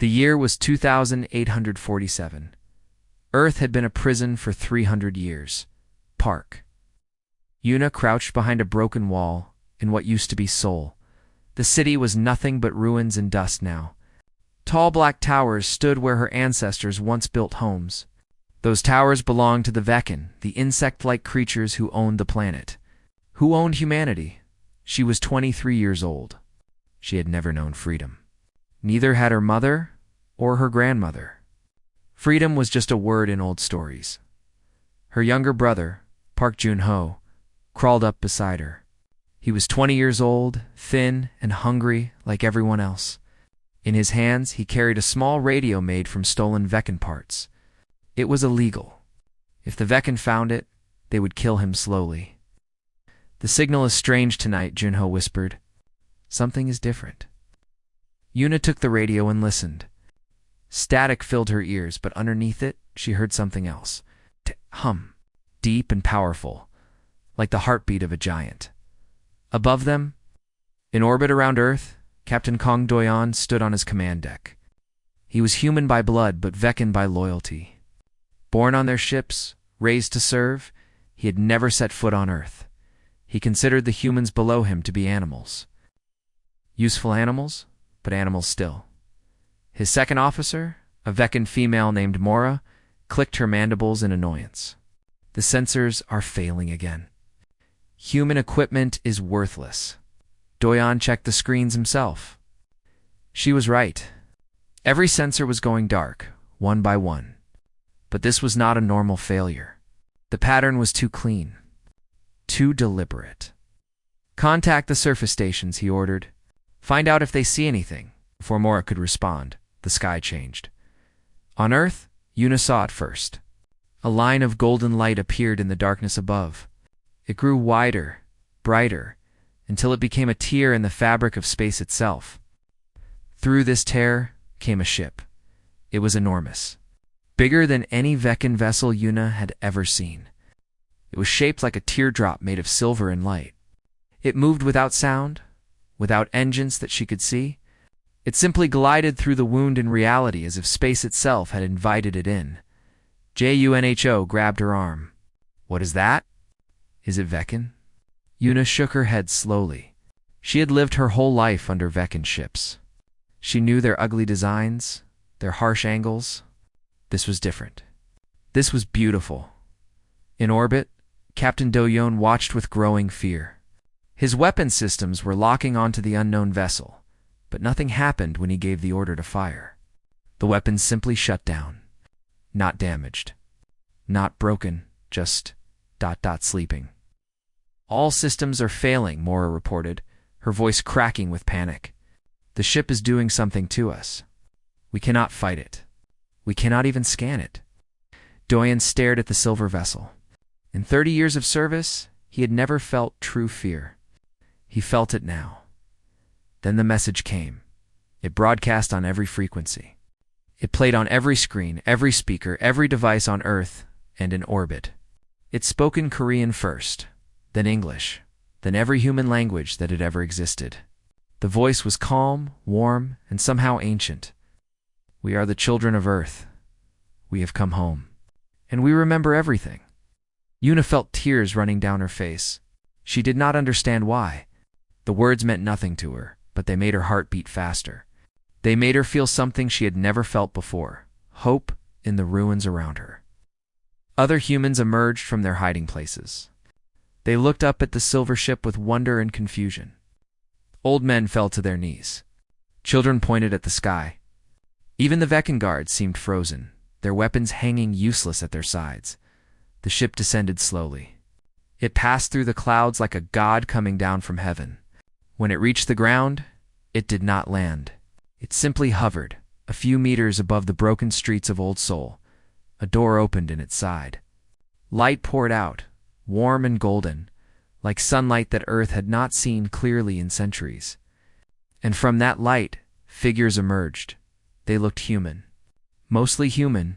The year was 2847. Earth had been a prison for 300 years. Park. Yuna crouched behind a broken wall in what used to be Seoul. The city was nothing but ruins and dust now. Tall black towers stood where her ancestors once built homes. Those towers belonged to the Veckan, the insect-like creatures who owned the planet. Who owned humanity? She was 23 years old. She had never known freedom. Neither had her mother or her grandmother. Freedom was just a word in old stories. Her younger brother, Park Jun-ho, crawled up beside her. He was 20 years old, thin and hungry like everyone else. In his hands, he carried a small radio made from stolen Veckan parts. It was illegal. If the Veckan found it, they would kill him slowly. "The signal is strange tonight," Junho whispered. "Something is different." Yuna took the radio and listened. Static filled her ears, but underneath it, she heard something else. Hum, deep and powerful, like the heartbeat of a giant. Above them, in orbit around Earth, Captain Kong Doyon stood on his command deck. He was human by blood, but Veckan by loyalty. Born on their ships, raised to serve, he had never set foot on Earth. He considered the humans below him to be animals. Useful animals, but animals still. His second officer, a Veckan female named Mora, clicked her mandibles in annoyance. The sensors are failing again. Human equipment is worthless. Doyon checked the screens himself. She was right. Every sensor was going dark, one by one. But this was not a normal failure. The pattern was too clean. Too deliberate. "Contact the surface stations," he ordered. "Find out if they see anything." Before Mora could respond, the sky changed. On Earth, Yuna saw it first. A line of golden light appeared in the darkness above. It grew wider, brighter, until it became a tear in the fabric of space itself. Through this tear came a ship. It was enormous, bigger than any Veckan vessel Yuna had ever seen. It was shaped like a teardrop made of silver and light. It moved without sound, without engines that she could see. It simply glided through the wound in reality as if space itself had invited it in. Junho grabbed her arm. "What is that? Is it Veckan?" Yuna shook her head slowly. She had lived her whole life under Veckan ships. She knew their ugly designs, their harsh angles. This was different. This was beautiful. In orbit, Captain Doyon watched with growing fear. His weapon systems were locking onto the unknown vessel, but nothing happened when he gave the order to fire. The weapons simply shut down. Not damaged. Not broken, just ... sleeping. "All systems are failing," Mora reported, her voice cracking with panic. "The ship is doing something to us. We cannot fight it. We cannot even scan it." Doyon stared at the silver vessel. In 30 years of service, he had never felt true fear. He felt it now. Then the message came. It broadcast on every frequency. It played on every screen, every speaker, every device on Earth and in orbit. It spoke in Korean first, then English, then every human language that had ever existed. The voice was calm, warm, and somehow ancient. "We are the children of Earth. We have come home. And we remember everything." Yuna felt tears running down her face. She did not understand why. The words meant nothing to her, but they made her heart beat faster. They made her feel something she had never felt before, hope in the ruins around her. Other humans emerged from their hiding places. They looked up at the silver ship with wonder and confusion. Old men fell to their knees. Children pointed at the sky. Even the Veckan guards seemed frozen, their weapons hanging useless at their sides. The ship descended slowly. It passed through the clouds like a god coming down from heaven. When it reached the ground, it did not land. It simply hovered, a few meters above the broken streets of Old Seoul. A door opened in its side. Light poured out, warm and golden, like sunlight that Earth had not seen clearly in centuries. And from that light, figures emerged. They looked human. Mostly human.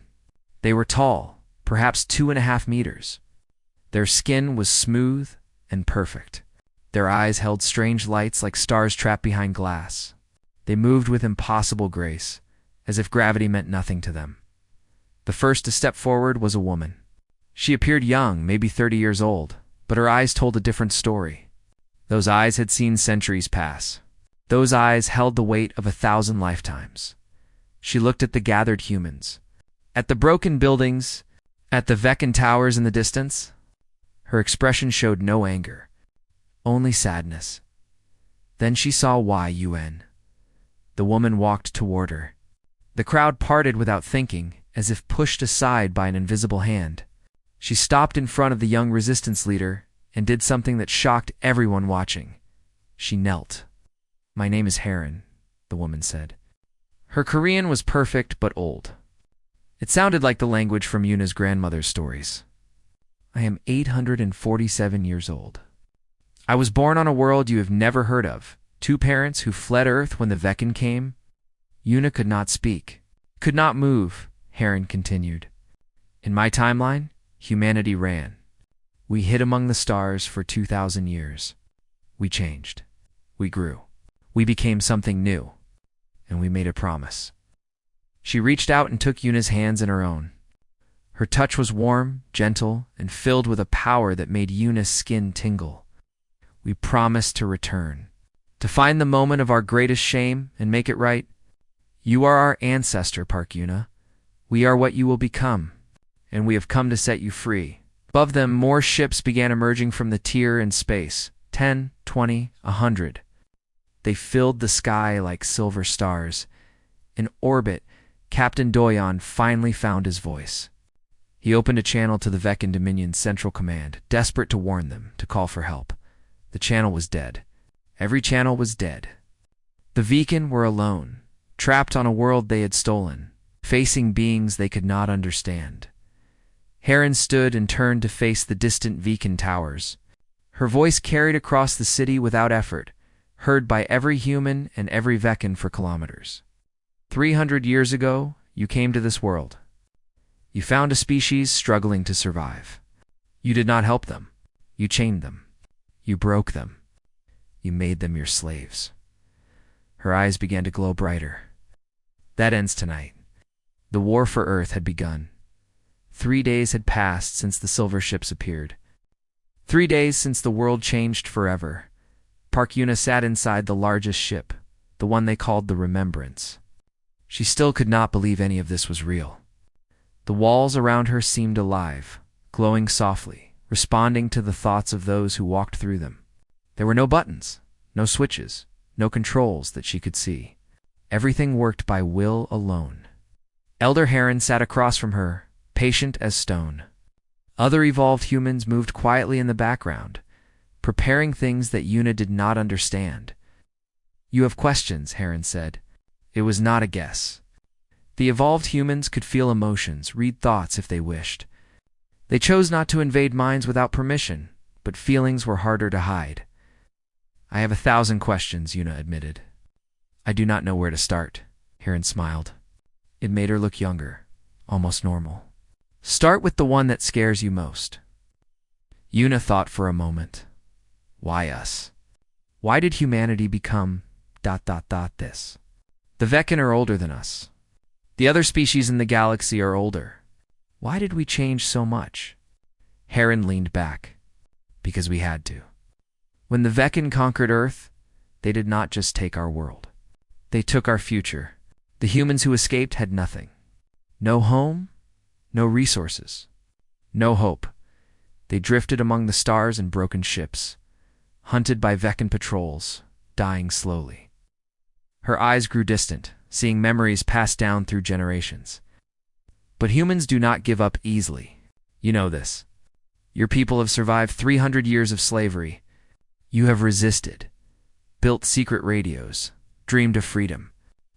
They were tall, perhaps 2.5 meters. Their skin was smooth and perfect. Their eyes held strange lights like stars trapped behind glass. They moved with impossible grace, as if gravity meant nothing to them. The first to step forward was a woman. She appeared young, maybe 30 years old, but her eyes told a different story. Those eyes had seen centuries pass. Those eyes held the weight of 1,000 lifetimes. She looked at the gathered humans, at the broken buildings, at the Veccan towers in the distance. Her expression showed no anger, only sadness. Then she saw YUN. The woman walked toward her. The crowd parted without thinking, as if pushed aside by an invisible hand. She stopped in front of the young resistance leader and did something that shocked everyone watching. She knelt. "My name is Heron," the woman said. Her Korean was perfect but old. It sounded like the language from Yuna's grandmother's stories. "I am 847 years old. I was born on a world you have never heard of. 2 parents who fled Earth when the Veccan came." Yuna could not speak, could not move. Heron continued. "In my timeline, humanity ran. We hid among the stars for 2,000 years. We changed. We grew. We became something new. And we made a promise." She reached out and took Yuna's hands in her own. Her touch was warm, gentle, and filled with a power that made Yuna's skin tingle. "We promised to return, to find the moment of our greatest shame and make it right. You are our ancestor, Park Yuna. We are what you will become, and we have come to set you free." Above them, more ships began emerging from the tier in space. 10, 20, 100. They filled the sky like silver stars. In orbit, Captain Doyon finally found his voice. He opened a channel to the Veccan Dominion's Central Command, desperate to warn them, to call for help. The channel was dead. Every channel was dead. The Veccan were alone, trapped on a world they had stolen, facing beings they could not understand. Heron stood and turned to face the distant Veccan towers. Her voice carried across the city without effort, heard by every human and every Veccan for kilometers. 300 years ago, you came to this world. You found a species struggling to survive. You did not help them. You chained them. You broke them. You made them your slaves." Her eyes began to glow brighter. "That ends tonight." The war for Earth had begun. 3 days had passed since the silver ships appeared. 3 days since the world changed forever. Park Yuna sat inside the largest ship, the one they called the Remembrance. She still could not believe any of this was real. The walls around her seemed alive, glowing softly, responding to the thoughts of those who walked through them. There were no buttons, no switches, no controls that she could see. Everything worked by will alone. Elder Heron sat across from her, patient as stone. Other evolved humans moved quietly in the background, preparing things that Yuna did not understand. "You have questions," Heron said. It was not a guess. The evolved humans could feel emotions, read thoughts if they wished. They chose not to invade minds without permission, but feelings were harder to hide. "I have 1,000 questions," Yuna admitted. "I do not know where to start." Heron smiled. It made her look younger, almost normal. "Start with the one that scares you most." Yuna thought for a moment. Why us? Why did humanity become ... this? The Veccan are older than us. The other species in the galaxy are older. Why did we change so much? Heron leaned back. Because we had to. When the Veccan conquered Earth, they did not just take our world. They took our future. The humans who escaped had nothing. No home, no resources, no hope. They drifted among the stars in broken ships, hunted by Veccan patrols, dying slowly. Her eyes grew distant, seeing memories passed down through generations. But humans do not give up easily. You know this. Your people have survived 300 years of slavery. You have resisted, built secret radios, dreamed of freedom.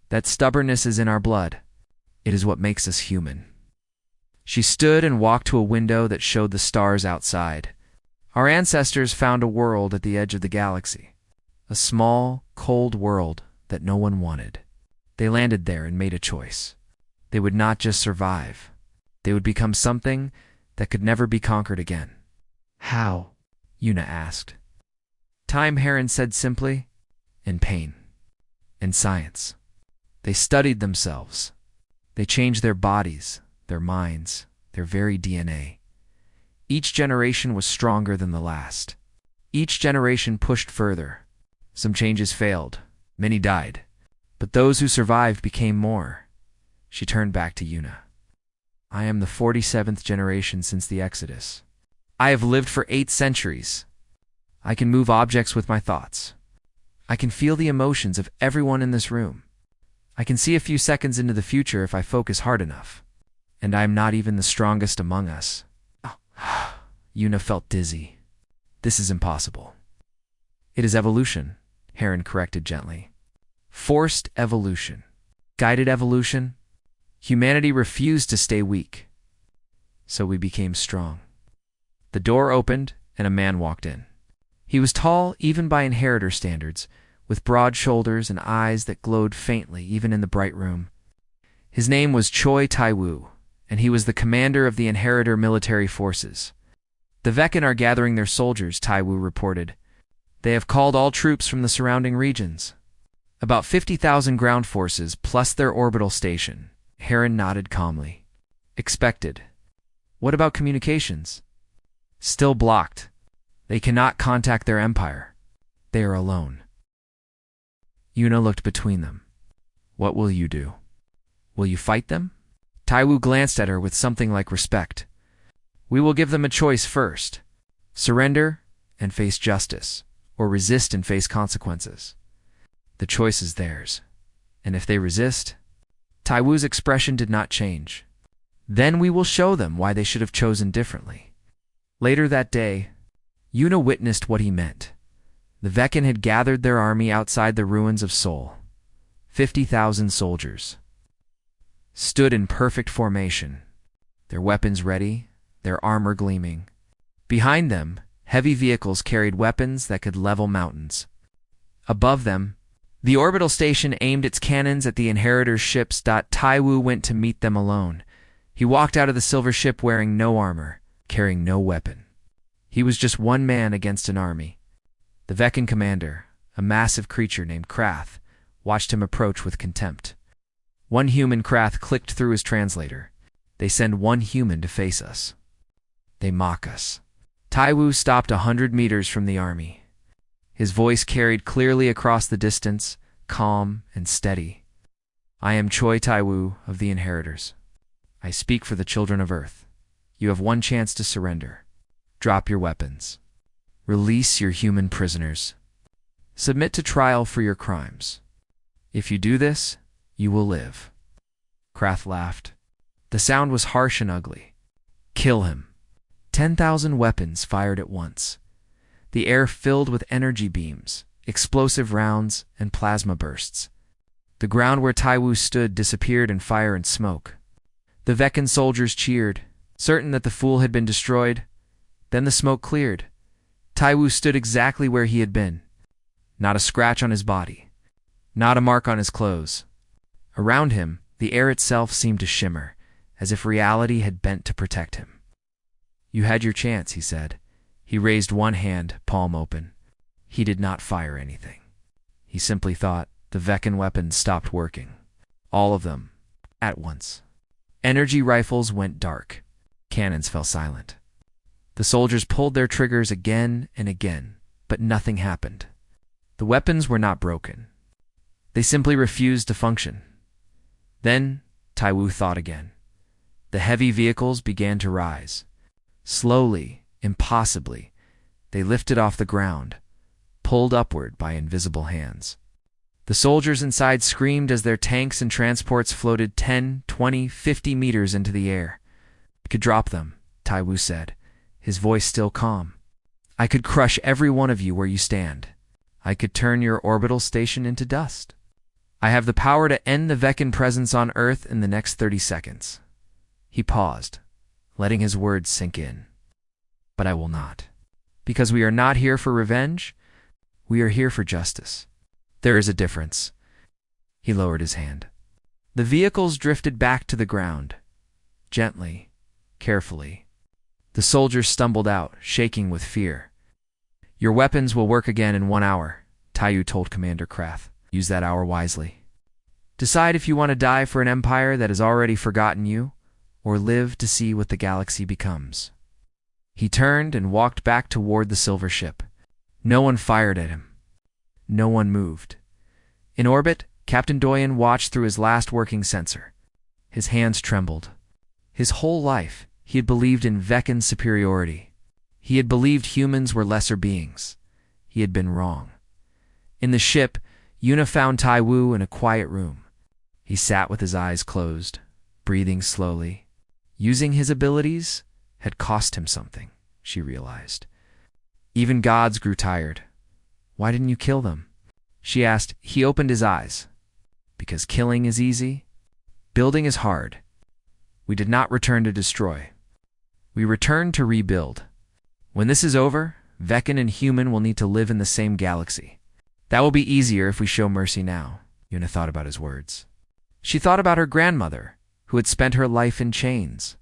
That stubbornness is in our blood. It is what makes us human. She stood and walked to a window that showed the stars outside. Our ancestors found a world at the edge of the galaxy. A small, cold world that no one wanted. They landed there and made a choice. They would not just survive. They would become something that could never be conquered again. How? Yuna asked. Time, Heron said simply. And pain. And science. They studied themselves, They changed their bodies, their minds, their very DNA. Each generation was stronger than the last. Each generation pushed further. Some changes failed. Many died. But those who survived became more. She turned back to Yuna. I am the 47th generation since the Exodus. I have lived for 8 centuries. I can move objects with my thoughts. I can feel the emotions of everyone in this room. I can see a few seconds into the future if I focus hard enough. And I am not even the strongest among us. Yuna felt dizzy. This is impossible. It is evolution, Heron corrected gently. Forced evolution. Guided evolution. Humanity refused to stay weak. So we became strong. The door opened and a man walked in. He was tall even by inheritor standards, with broad shoulders and eyes that glowed faintly even in the bright room. His name was Choi Tai-woo, and he was the commander of the inheritor military forces. The Veckan are gathering their soldiers, Tai-woo reported. They have called all troops from the surrounding regions. About 50,000 ground forces plus their orbital station. Heron nodded calmly. Expected. What about communications? Still blocked. They cannot contact their empire. They are alone. Yuna looked between them. What will you do? Will you fight them? Tai-woo glanced at her with something like respect. We will give them a choice first. Surrender and face justice, or resist and face consequences. The choice is theirs. And if they resist, Tai-woo's expression did not change. Then we will show them why they should have chosen differently. Later that day, Yuna witnessed what he meant. The Veckan had gathered their army outside the ruins of Seoul. 50,000 soldiers. Stood in perfect formation, their weapons ready, their armor gleaming. Behind them, heavy vehicles carried weapons that could level mountains. Above them, the orbital station aimed its cannons at the inheritors' ships. Tai-woo went to meet them alone. He walked out of the silver ship wearing no armor, carrying no weapon. He was just one man against an army. The Veckan commander, a massive creature named Krath, watched him approach with contempt. One human Krath clicked through his translator. They send one human to face us. They mock us. Tai-woo stopped 100 meters from the army. His voice carried clearly across the distance, calm and steady. I am Choi Tai-woo of the Inheritors. I speak for the children of Earth. You have one chance to surrender. Drop your weapons. Release your human prisoners. Submit to trial for your crimes. If you do this, you will live. Krath laughed. The sound was harsh and ugly. Kill him. 10,000 weapons fired at once. The air filled with energy beams, explosive rounds, and plasma bursts. The ground where Tai-woo stood disappeared in fire and smoke. The Veckan soldiers cheered, certain that the fool had been destroyed. Then the smoke cleared. Tai-woo stood exactly where he had been. Not a scratch on his body. Not a mark on his clothes. Around him, the air itself seemed to shimmer, as if reality had bent to protect him. You had your chance, he said. He raised one hand, palm open. He did not fire anything. He simply thought. The Veckan weapons stopped working. All of them, at once. Energy rifles went dark. Cannons fell silent. The soldiers pulled their triggers again and again, but nothing happened. The weapons were not broken. They simply refused to function. Then, Tai-woo thought again. The heavy vehicles began to rise. Slowly, impossibly, they lifted off the ground, pulled upward by invisible hands. The soldiers inside screamed as their tanks and transports floated 10, 20, 50 meters into the air. I could drop them, Tai-woo said, his voice still calm. I could crush every one of you where you stand. I could turn your orbital station into dust. I have the power to end the Veckan presence on Earth in the next 30 seconds. He paused, letting his words sink in. But I will not. Because we are not here for revenge, we are here for justice. There is a difference. He lowered his hand. The vehicles drifted back to the ground. Gently, carefully. The soldiers stumbled out, shaking with fear. Your weapons will work again in 1 hour, Tai-woo told Commander Krath. Use that hour wisely. Decide if you want to die for an empire that has already forgotten you, or live to see what the galaxy becomes." He turned and walked back toward the silver ship. No one fired at him. No one moved. In orbit, Captain Doyen watched through his last working sensor. His hands trembled. His whole life, he had believed in Veccan's superiority. He had believed humans were lesser beings. He had been wrong. In the ship, Yuna found Tai Wu in a quiet room. He sat with his eyes closed, breathing slowly. Using his abilities had cost him something, she realized. Even gods grew tired. "Why didn't you kill them?" she asked. He opened his eyes. "Because killing is easy. Building is hard. We did not return to destroy. We returned to rebuild. When this is over, Veccan and human will need to live in the same galaxy. That will be easier if we show mercy now." Yuna thought about his words. She thought about her grandmother, who had spent her life in chains.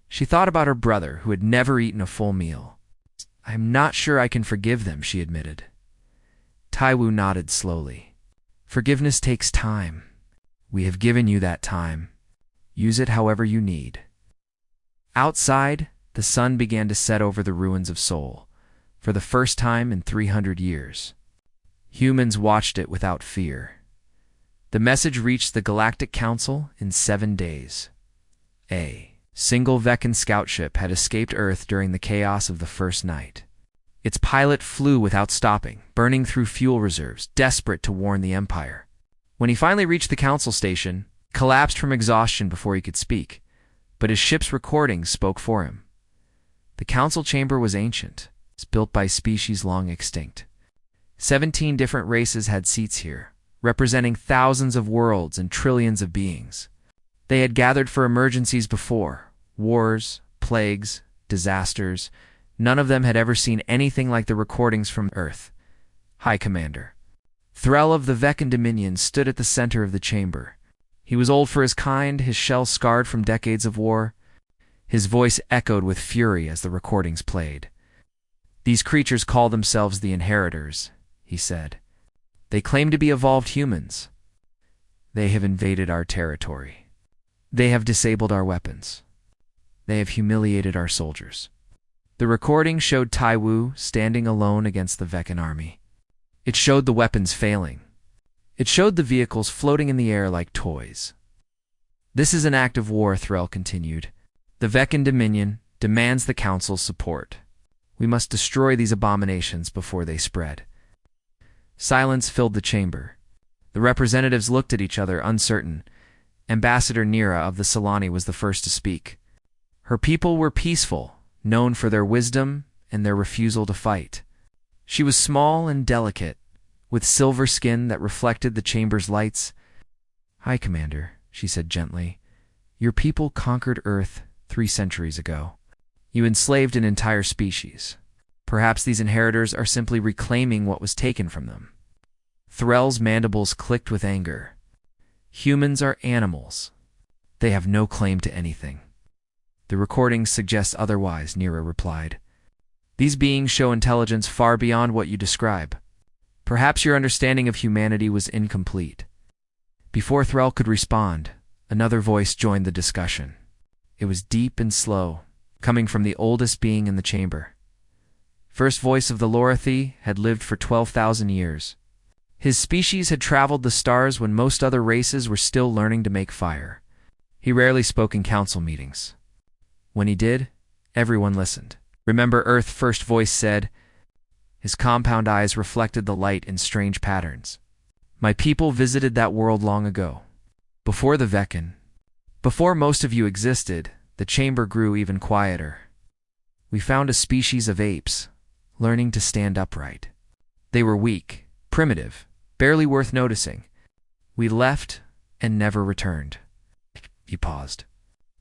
She thought about her brother, who had never eaten a full meal. "I'm not sure I can forgive them," she admitted. Tai Wu nodded slowly. "Forgiveness takes time. We have given you that time. Use it however you need." Outside, the sun began to set over the ruins of Seoul, for the first time in 300 years. Humans watched it without fear. The message reached the Galactic Council in 7 days. A single Veccan scout ship had escaped Earth during the chaos of the first night. Its pilot flew without stopping, burning through fuel reserves, desperate to warn the Empire. When he finally reached the council station, he collapsed from exhaustion before he could speak, but his ship's recordings spoke for him. The council chamber was ancient, built by species long extinct. 17 different races had seats here, representing thousands of worlds and trillions of beings. They had gathered for emergencies before, wars, plagues, disasters. None of them had ever seen anything like the recordings from Earth. High Commander Threll of the Veccan Dominion stood at the center of the chamber. He was old for his kind, his shell scarred from decades of war. His voice echoed with fury as the recordings played. "These creatures call themselves the Inheritors," he said. "They claim to be evolved humans. They have invaded our territory. They have disabled our weapons. They have humiliated our soldiers." The recording showed Tai Wu standing alone against the Veccan army. It showed the weapons failing. It showed the vehicles floating in the air like toys. "This is an act of war," Threll continued. "The Veccan Dominion demands the Council's support. We must destroy these abominations before they spread." Silence filled the chamber. The representatives looked at each other, uncertain. Ambassador Nira of the Solani was the first to speak. Her people were peaceful, known for their wisdom and their refusal to fight. She was small and delicate, with silver skin that reflected the chamber's lights. "High Commander," she said gently, "your people conquered Earth 3 centuries ago. You enslaved an entire species. Perhaps these inheritors are simply reclaiming what was taken from them." Threll's mandibles clicked with anger. "Humans are animals. They have no claim to anything." "The recordings suggest otherwise," Nira replied. "These beings show intelligence far beyond what you describe. Perhaps your understanding of humanity was incomplete." Before Threll could respond, another voice joined the discussion. It was deep and slow, coming from the oldest being in the chamber. First voice of the WarHFY had lived for 12,000 years. His species had traveled the stars when most other races were still learning to make fire. He rarely spoke in council meetings. When he did, everyone listened. "Remember Earth," first voice said. His compound eyes reflected the light in strange patterns. "My people visited that world long ago. Before the Veccan. Before most of you existed, the chamber grew even quieter. We found a species of apes, learning to stand upright. They were weak, primitive, barely worth noticing. We left and never returned." He paused.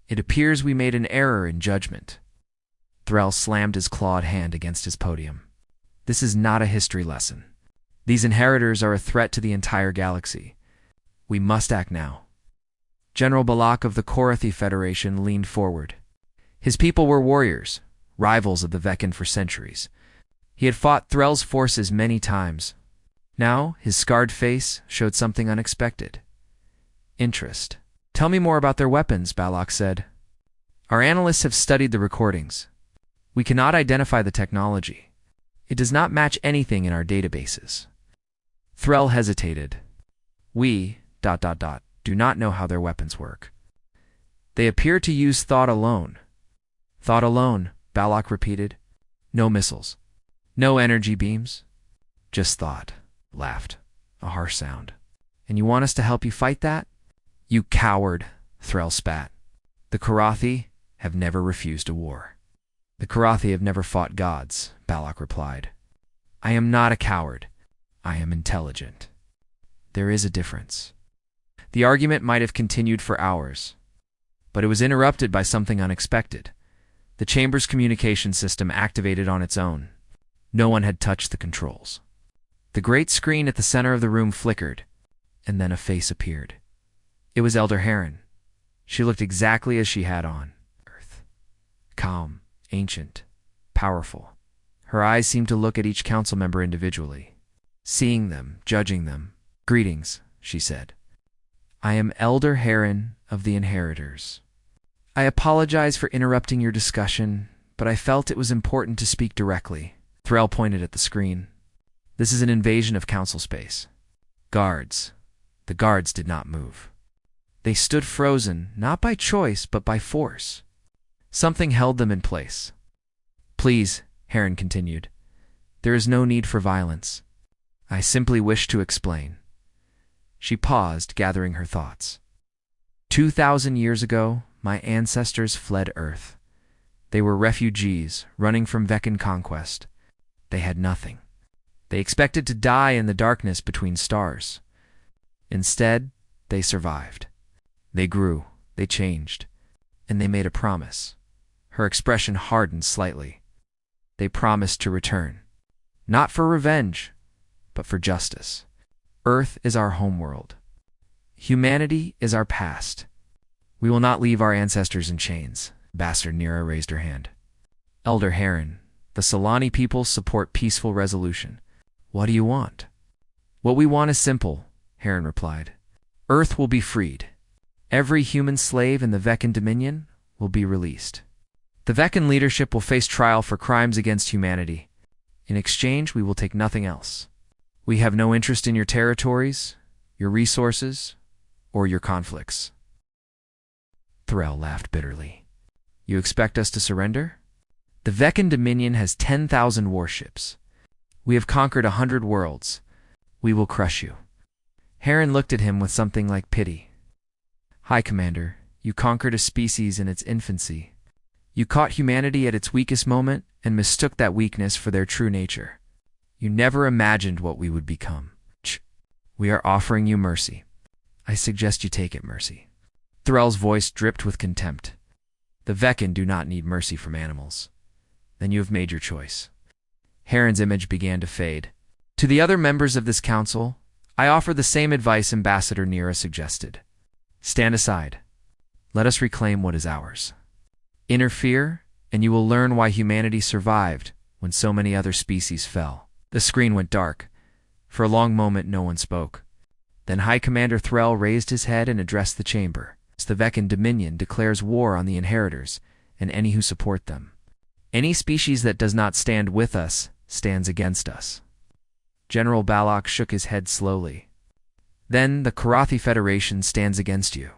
"It appears we made an error in judgment." Threll slammed his clawed hand against his podium. "This is not a history lesson. These inheritors are a threat to the entire galaxy. We must act now." General Balak of the WarHFY Federation leaned forward. His people were warriors, rivals of the Veccan for centuries. He had fought Threll's forces many times. Now, his scarred face showed something unexpected. interest. Tell me more about their weapons, Balak said. Our analysts have studied the recordings. We cannot identify the technology. It does not match anything in our databases. Threll hesitated. We, do not know how their weapons work. They appear to use thought alone. Thought alone, Balak repeated. No missiles. No energy beams. Just thought. Laughed. A harsh sound. And you want us to help you fight that? You coward, Threll spat. The Karathi have never refused a war. The Karathi have never fought gods, Balak replied. I am not a coward. I am intelligent. There is a difference. The argument might have continued for hours, but it was interrupted by something unexpected. The chamber's communication system activated on its own. No one had touched the controls. The great screen at the center of the room flickered, and then a face appeared. It was Elder Heron. She looked exactly as she had on Earth. Calm, ancient, powerful. Her eyes seemed to look at each council member individually, seeing them, judging them. Greetings, she said. I am Elder Heron of the Inheritors. I apologize for interrupting your discussion, but I felt it was important to speak directly. Threll pointed at the screen. This is an invasion of council space. Guards. The guards did not move. They stood frozen, not by choice, but by force. Something held them in place. Please, Heron continued. There is no need for violence. I simply wish to explain. She paused, gathering her thoughts. 2,000 years ago, my ancestors fled Earth. They were refugees, running from Veccan conquest. They had nothing. They expected to die in the darkness between stars. Instead, they survived. They grew, they changed, and they made a promise. Her expression hardened slightly. They promised to return. Not for revenge, but for justice. Earth is our homeworld. Humanity is our past. We will not leave our ancestors in chains. Bastard Nira raised her hand. Elder Heron, the Solani people support peaceful resolution. What do you want? What we want is simple, Heron replied. Earth will be freed. Every human slave in the Veccan Dominion will be released. The Veccan leadership will face trial for crimes against humanity. In exchange, we will take nothing else. We have no interest in your territories, your resources, or your conflicts. Threll laughed bitterly. You expect us to surrender? The Veccan Dominion has 10,000 warships. We have conquered 100 worlds. We will crush you. Heron looked at him with something like pity. High Commander, you conquered a species in its infancy. You caught humanity at its weakest moment and mistook that weakness for their true nature. You never imagined what we would become. We are offering you mercy. I suggest you take it, Mercy. Threll's voice dripped with contempt. The Veccan do not need mercy from animals. Then you have made your choice. Heron's image began to fade. To the other members of this council, I offer the same advice Ambassador Nira suggested. Stand aside. Let us reclaim what is ours. Interfere, and you will learn why humanity survived when so many other species fell. The screen went dark. For a long moment, no one spoke. Then High Commander Threll raised his head and addressed the chamber. The Veccan Dominion declares war on the Inheritors and any who support them. Any species that does not stand with us stands against us. General Balak shook his head slowly. Then the Karathi Federation stands against you.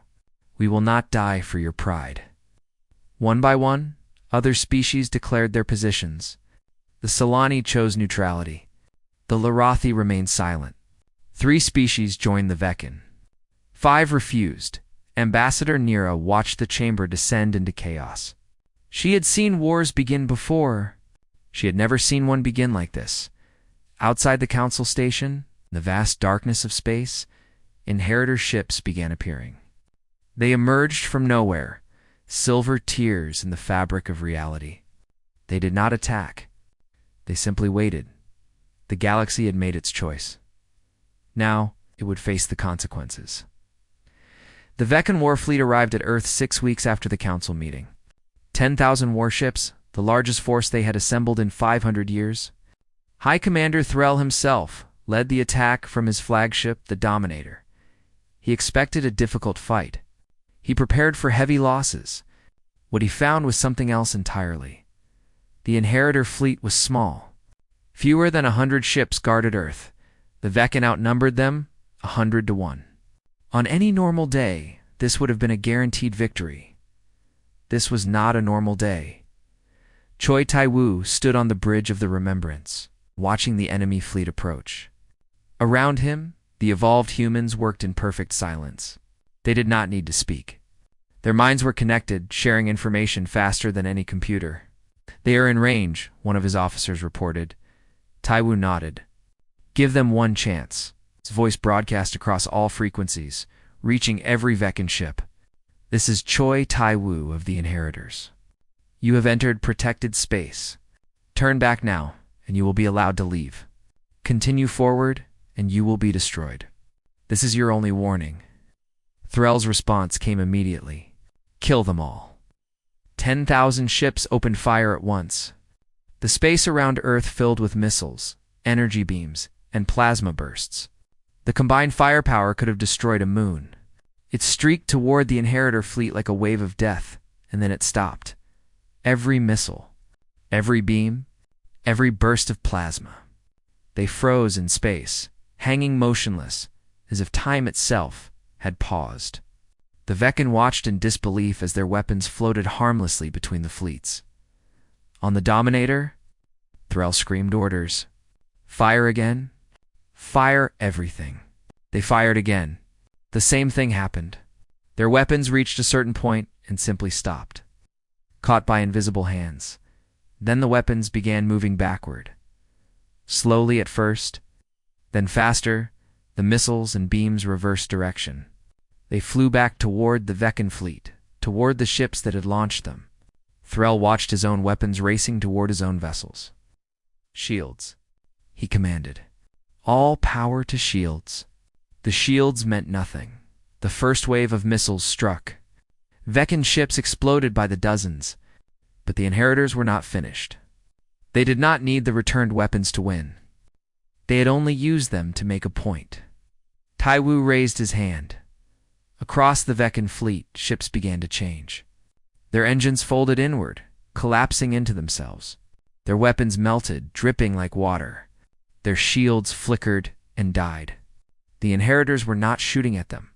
We will not die for your pride. One by one, other species declared their positions. The Solani chose neutrality. The Larathi remained silent. 3 species joined the Veccan. 5 refused. Ambassador Nira watched the chamber descend into chaos. She had seen wars begin before. She had never seen one begin like this. Outside the council station, in the vast darkness of space, Inheritor ships began appearing. They emerged from nowhere, silver tears in the fabric of reality. They did not attack. They simply waited. The galaxy had made its choice. Now, it would face the consequences. The Veccan war fleet arrived at Earth 6 weeks after the council meeting. 10,000 warships, the largest force they had assembled in 500 years. High Commander Threll himself led the attack from his flagship, the Dominator. He expected a difficult fight. He prepared for heavy losses. What he found was something else entirely. The Inheritor fleet was small. Fewer than 100 ships guarded Earth. The Veckan outnumbered them 100 to 1. On any normal day, this would have been a guaranteed victory. This was not a normal day. Choi Tai-woo stood on the bridge of the Remembrance, watching the enemy fleet approach. Around him, the evolved humans worked in perfect silence. They did not need to speak. Their minds were connected, sharing information faster than any computer. "They are in range," one of his officers reported. Tai-woo nodded. "Give them one chance." His voice broadcast across all frequencies, reaching every Veckan ship. "This is Choi Tai-woo of the Inheritors. You have entered protected space. Turn back now, and you will be allowed to leave. Continue forward, and you will be destroyed. This is your only warning." Threll's response came immediately. "Kill them all." 10,000 ships opened fire at once. The space around Earth filled with missiles, energy beams, and plasma bursts. The combined firepower could have destroyed a moon. It streaked toward the Inheritor fleet like a wave of death, and then it stopped. Every missile, every beam, every burst of plasma. They froze in space, hanging motionless, as if time itself had paused. The Veckan watched in disbelief as their weapons floated harmlessly between the fleets. On the Dominator, Threll screamed orders. "Fire again. Fire everything." They fired again. The same thing happened. Their weapons reached a certain point and simply stopped, caught by invisible hands. Then the weapons began moving backward. Slowly at first, then faster, the missiles and beams reversed direction. They flew back toward the Veckan fleet, toward the ships that had launched them. Threll watched his own weapons racing toward his own vessels. "Shields," he commanded. "All power to shields." The shields meant nothing. The first wave of missiles struck. Veckan ships exploded by the dozens, but the Inheritors were not finished. They did not need the returned weapons to win. They had only used them to make a point. Tai-woo raised his hand. Across the Veckan fleet, ships began to change. Their engines folded inward, collapsing into themselves. Their weapons melted, dripping like water. Their shields flickered and died. The Inheritors were not shooting at them.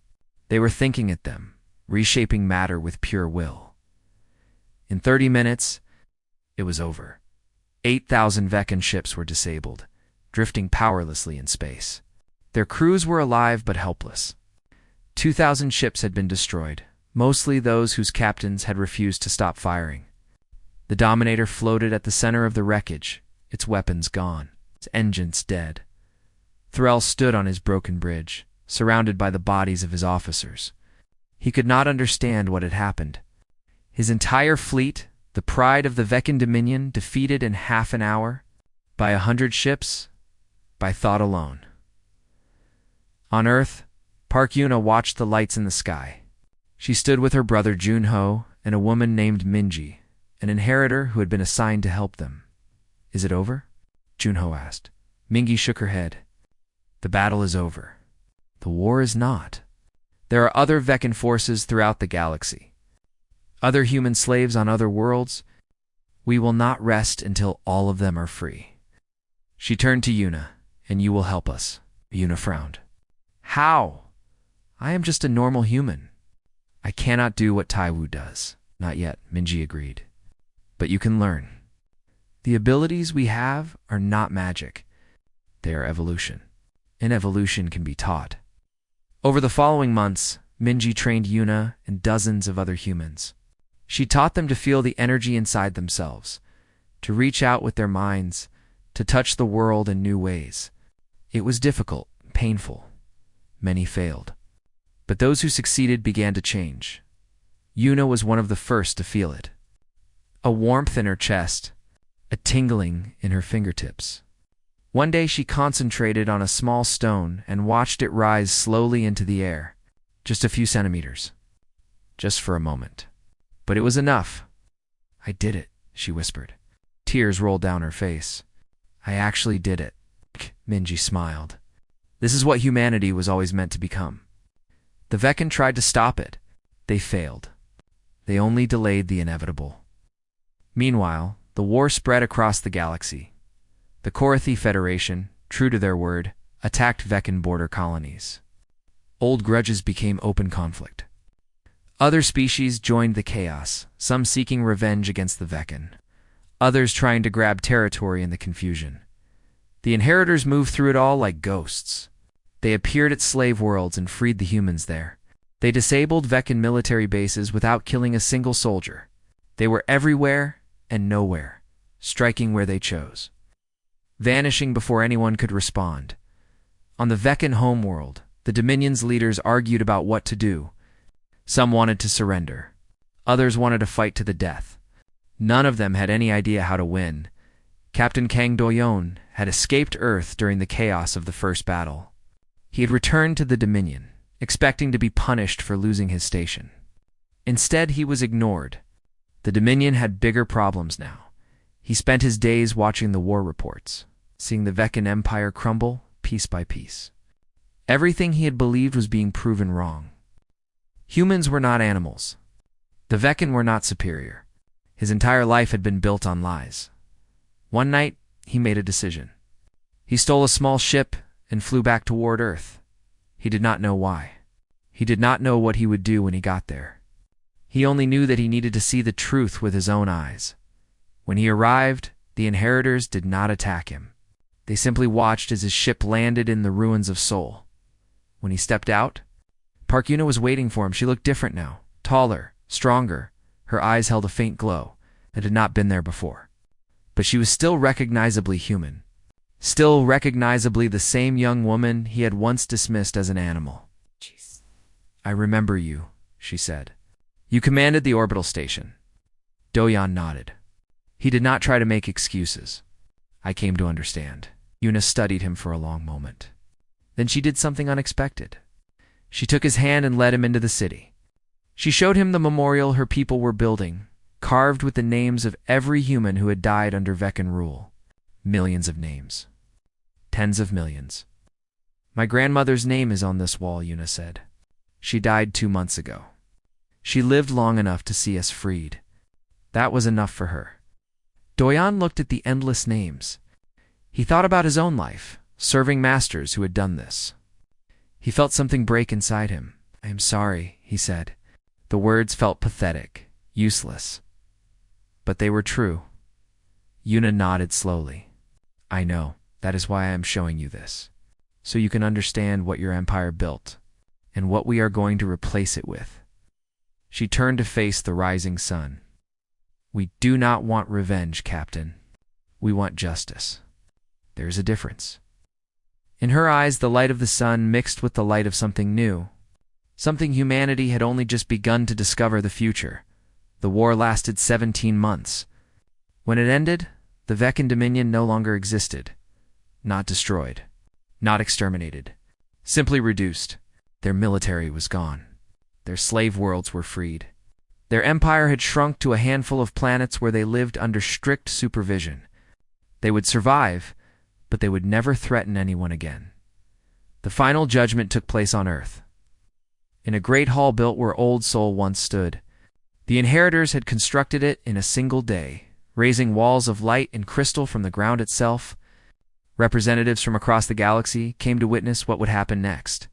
They were thinking at them, reshaping matter with pure will. In 30 minutes, it was over. 8,000 Veckan ships were disabled, drifting powerlessly in space. Their crews were alive but helpless. 2,000 ships had been destroyed, mostly those whose captains had refused to stop firing. The Dominator floated at the center of the wreckage, its weapons gone, its engines dead. Threll stood on his broken bridge, surrounded by the bodies of his officers. He could not understand what had happened. His entire fleet, the pride of the Veckan Dominion, defeated in half an hour? By 100 ships? By thought alone. On Earth, Park Yuna watched the lights in the sky. She stood with her brother Junho and a woman named Minji, an inheritor who had been assigned to help them. "Is it over?" Junho asked. Mingi shook her head. "The battle is over. The war is not. There are other Veckan forces throughout the galaxy. Other human slaves on other worlds. We will not rest until all of them are free." She turned to Yuna. "And you will help us." Yuna frowned. "How? I am just a normal human." "I cannot do what Tai-woo does." "Not yet," Minji agreed. "But you can learn. The abilities we have are not magic. They are evolution. And evolution can be taught." Over the following months, Minji trained Yuna and dozens of other humans. She taught them to feel the energy inside themselves, to reach out with their minds, to touch the world in new ways. It was difficult, painful. Many failed. But those who succeeded began to change. Yuna was one of the first to feel it. A warmth in her chest, a tingling in her fingertips. One day she concentrated on a small stone and watched it rise slowly into the air, just a few centimeters. Just for a moment. But it was enough. "I did it," she whispered. Tears rolled down her face. "I actually did it." Minji smiled. "This is what humanity was always meant to become." The Veckan tried to stop it. They failed. They only delayed the inevitable. Meanwhile, the war spread across the galaxy. The Korathi Federation, true to their word, attacked Veckan border colonies. Old grudges became open conflict. Other species joined the chaos, some seeking revenge against the Veckan, others trying to grab territory in the confusion. The inheritors moved through it all like ghosts. They appeared at slave worlds and freed the humans there. They disabled Veckan military bases without killing a single soldier. They were everywhere and nowhere, striking where they chose, vanishing before anyone could respond. On the Veckan homeworld, the Dominion's leaders argued about what to do. Some wanted to surrender. Others wanted to fight to the death. None of them had any idea how to win. Captain Kang Doyon had escaped Earth during the chaos of the first battle. He had returned to the Dominion, expecting to be punished for losing his station. Instead, he was ignored. The Dominion had bigger problems now. He spent his days watching the war reports, seeing the Veckan Empire crumble piece by piece. Everything he had believed was being proven wrong. Humans were not animals. The Veckan were not superior. His entire life had been built on lies. One night, he made a decision. He stole a small ship and flew back toward Earth. He did not know why. He did not know what he would do when he got there. He only knew that he needed to see the truth with his own eyes. When he arrived, the inheritors did not attack him. They simply watched as his ship landed in the ruins of Seoul. When he stepped out, Park Yuna was waiting for him. She looked different now, taller, stronger. Her eyes held a faint glow that had not been there before. But she was still recognizably human. Still recognizably the same young woman he had once dismissed as an animal. "Jeez. I remember you," she said. "You commanded the orbital station." Doyon nodded. He did not try to make excuses. "I came to understand." Yuna studied him for a long moment. Then she did something unexpected. She took his hand and led him into the city. She showed him the memorial her people were building, carved with the names of every human who had died under Veckan rule. Millions of names. Tens of millions. "My grandmother's name is on this wall," Yuna said. "She died 2 months ago. She lived long enough to see us freed. That was enough for her." Doyon looked at the endless names. He thought about his own life, serving masters who had done this. He felt something break inside him. "I am sorry," he said. The words felt pathetic, useless. But they were true. Yuna nodded slowly. "I know. That is why I am showing you this. So you can understand what your empire built, and what we are going to replace it with." She turned to face the rising sun. "We do not want revenge, Captain. We want justice. There is a difference." In her eyes, the light of the sun mixed with the light of something new. Something humanity had only just begun to discover the future. The war lasted 17 months. When it ended, the Veckan Dominion no longer existed. Not destroyed. Not exterminated. Simply reduced. Their military was gone. Their slave worlds were freed. Their empire had shrunk to a handful of planets where they lived under strict supervision. They would survive, but they would never threaten anyone again. The final judgment took place on Earth. In a great hall built where Old Seoul once stood. The inheritors had constructed it in a single day, raising walls of light and crystal from the ground itself. Representatives from across the galaxy came to witness what would happen next.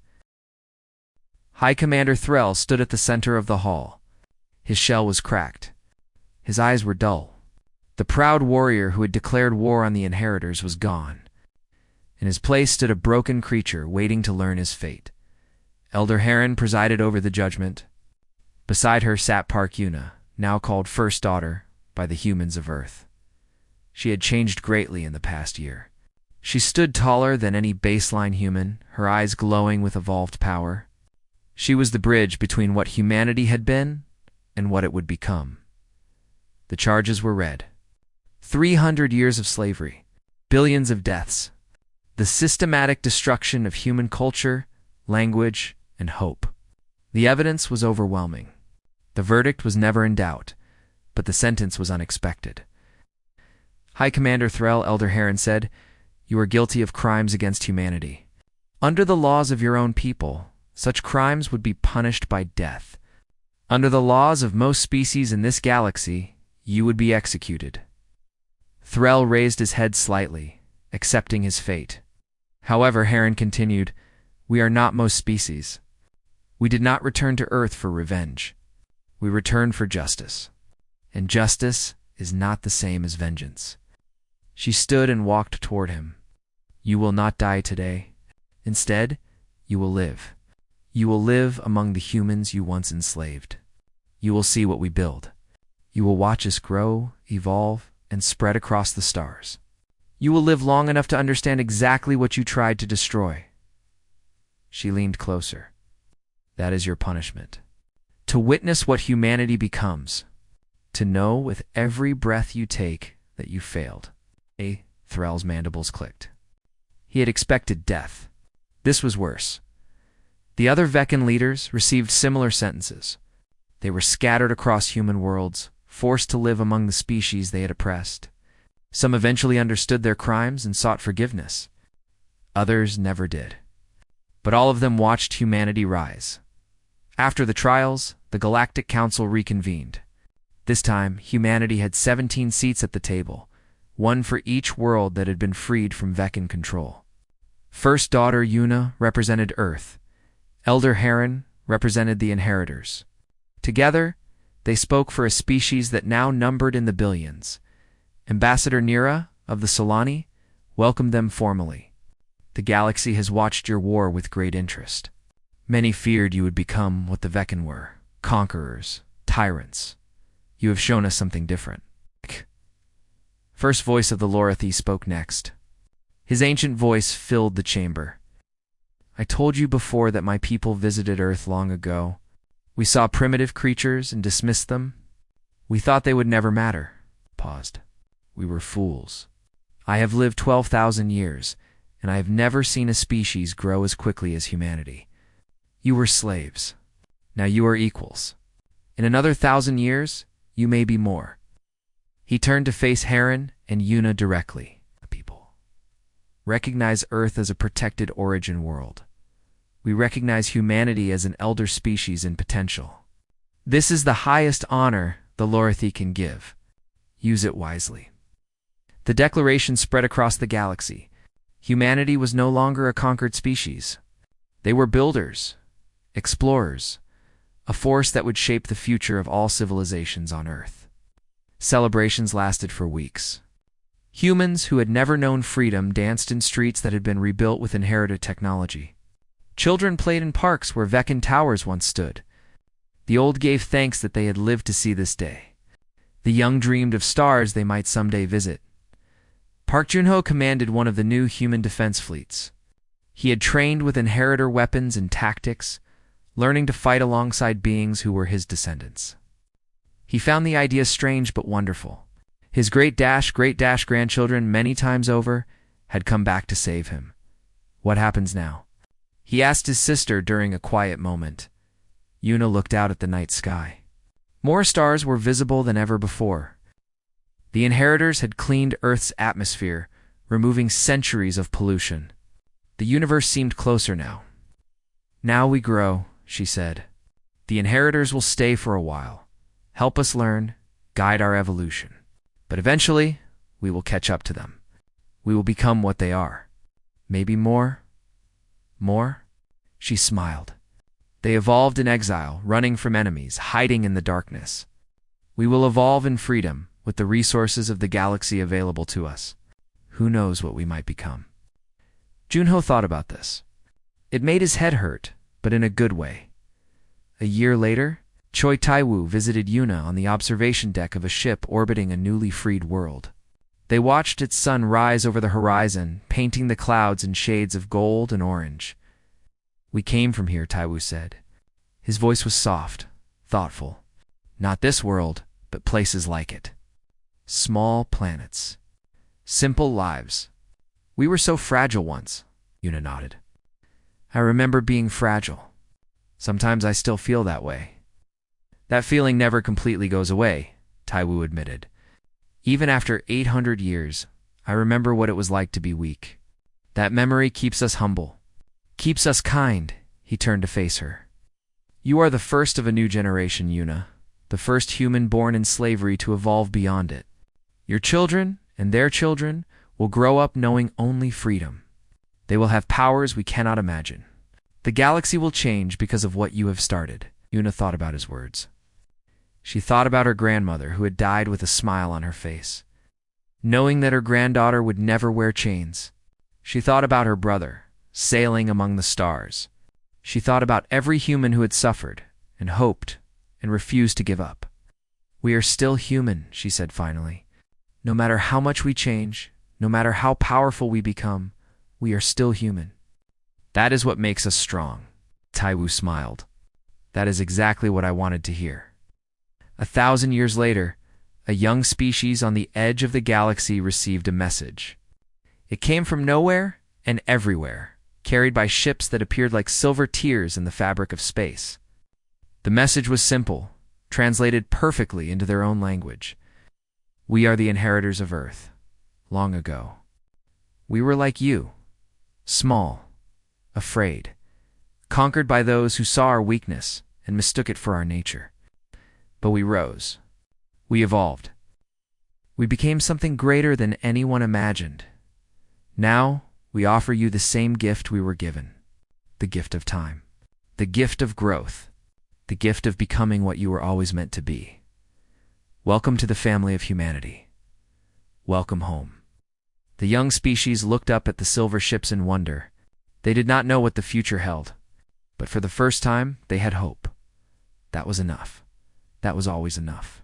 High Commander Threll stood at the center of the hall. His shell was cracked. His eyes were dull. The proud warrior who had declared war on the inheritors was gone. In his place stood a broken creature waiting to learn his fate. Elder Heron presided over the judgment. Beside her sat Park Yuna, now called First Daughter by the humans of Earth. She had changed greatly in the past year. She stood taller than any baseline human, her eyes glowing with evolved power. She was the bridge between what humanity had been and what it would become. The charges were read. 300 years of slavery, billions of deaths, the systematic destruction of human culture, language, and hope. The evidence was overwhelming. The verdict was never in doubt, but the sentence was unexpected. High Commander Threll, Elder Heron said, "You are guilty of crimes against humanity. Under the laws of your own people, Such crimes would be punished by death. Under the laws of most species in this galaxy, you would be executed. Threll raised his head slightly, accepting his fate. However, Heron continued, we are not most species. We did not return to Earth for revenge. We returned for justice. And justice is not the same as vengeance. She stood and walked toward him. You will not die today. Instead, you will live. You will live among the humans you once enslaved. You will see what we build. You will watch us grow, evolve, and spread across the stars. You will live long enough to understand exactly what you tried to destroy. She leaned closer. That is your punishment. To witness what humanity becomes. To know with every breath you take that you failed. Threll's mandibles clicked. He had expected death. This was worse. The other Veccan leaders received similar sentences. They were scattered across human worlds, forced to live among the species they had oppressed. Some eventually understood their crimes and sought forgiveness. Others never did. But all of them watched humanity rise. After the trials, the Galactic Council reconvened. This time, humanity had 17 seats at the table, one for each world that had been freed from Veccan control. First daughter Yuna represented Earth. Elder Heron represented the inheritors. Together, they spoke for a species that now numbered in the billions. Ambassador Nira of the Solani welcomed them formally. The galaxy has watched your war with great interest. Many feared you would become what the Veccan were, conquerors, tyrants. You have shown us something different. First voice of the WarHFY spoke next. His ancient voice filled the chamber. I told you before that my people visited Earth long ago. We saw primitive creatures and dismissed them. We thought they would never matter. Paused. We were fools. I have lived 12,000 years, and I have never seen a species grow as quickly as humanity. You were slaves. Now you are equals. In another 1,000 years, you may be more. He turned to face Heron and Yuna directly. People. Recognize Earth as a protected origin world. We recognize humanity as an elder species in potential. This is the highest honor the WarHFY can give. Use it wisely. The declaration spread across the galaxy. Humanity was no longer a conquered species. They were builders, explorers, a force that would shape the future of all civilizations on Earth. Celebrations lasted for weeks. Humans who had never known freedom danced in streets that had been rebuilt with inherited technology. Children played in parks where Veccan towers once stood. The old gave thanks that they had lived to see this day. The young dreamed of stars they might someday visit. Park Junho commanded one of the new human defense fleets. He had trained with inheritor weapons and tactics, learning to fight alongside beings who were his descendants. He found the idea strange but wonderful. His great-grandchildren many times over had come back to save him. What happens now? He asked his sister during a quiet moment. Yuna looked out at the night sky. More stars were visible than ever before. The inheritors had cleaned Earth's atmosphere, removing centuries of pollution. The universe seemed closer now. Now we grow, she said. The inheritors will stay for a while, help us learn, guide our evolution. But eventually, we will catch up to them. We will become what they are. Maybe more? More? She smiled. They evolved in exile, running from enemies, hiding in the darkness. We will evolve in freedom, with the resources of the galaxy available to us. Who knows what we might become? Junho thought about this. It made his head hurt, but in a good way. A year later, Choi Taiwu visited Yuna on the observation deck of a ship orbiting a newly freed world. They watched its sun rise over the horizon, painting the clouds in shades of gold and orange. We came from here, Taiwu said. His voice was soft, thoughtful. Not this world, but places like it. Small planets. Simple lives. We were so fragile once, Yuna nodded. I remember being fragile. Sometimes I still feel that way. That feeling never completely goes away, Taiwu admitted. Even after 800 years, I remember what it was like to be weak. That memory keeps us humble, keeps us kind, He turned to face her. You are the first of a new generation, Yuna, the first human born in slavery to evolve beyond it. Your children and their children will grow up knowing only freedom. They will have powers we cannot imagine. The galaxy will change because of what you have started. Yuna thought about his words. She thought about her grandmother, who had died with a smile on her face, knowing that her granddaughter would never wear chains. She thought about her brother, sailing among the stars. She thought about every human who had suffered and hoped and refused to give up. We are still human, she said finally. No matter how much we change, no matter how powerful we become, we are still human. That is what makes us strong. Taiwu smiled. That is exactly what I wanted to hear. 1,000 years later, a young species on the edge of the galaxy received a message. It came from nowhere and everywhere, carried by ships that appeared like silver tears in the fabric of space. The message was simple, translated perfectly into their own language. We are the inheritors of Earth. Long ago, we were like you, small, afraid, conquered by those who saw our weakness and mistook it for our nature. But we rose. We evolved. We became something greater than anyone imagined. Now, we offer you the same gift we were given. The gift of time. The gift of growth. The gift of becoming what you were always meant to be. Welcome to the family of humanity. Welcome home. The young species looked up at the silver ships in wonder. They did not know what the future held, but for the first time, they had hope. That was enough. That was always enough.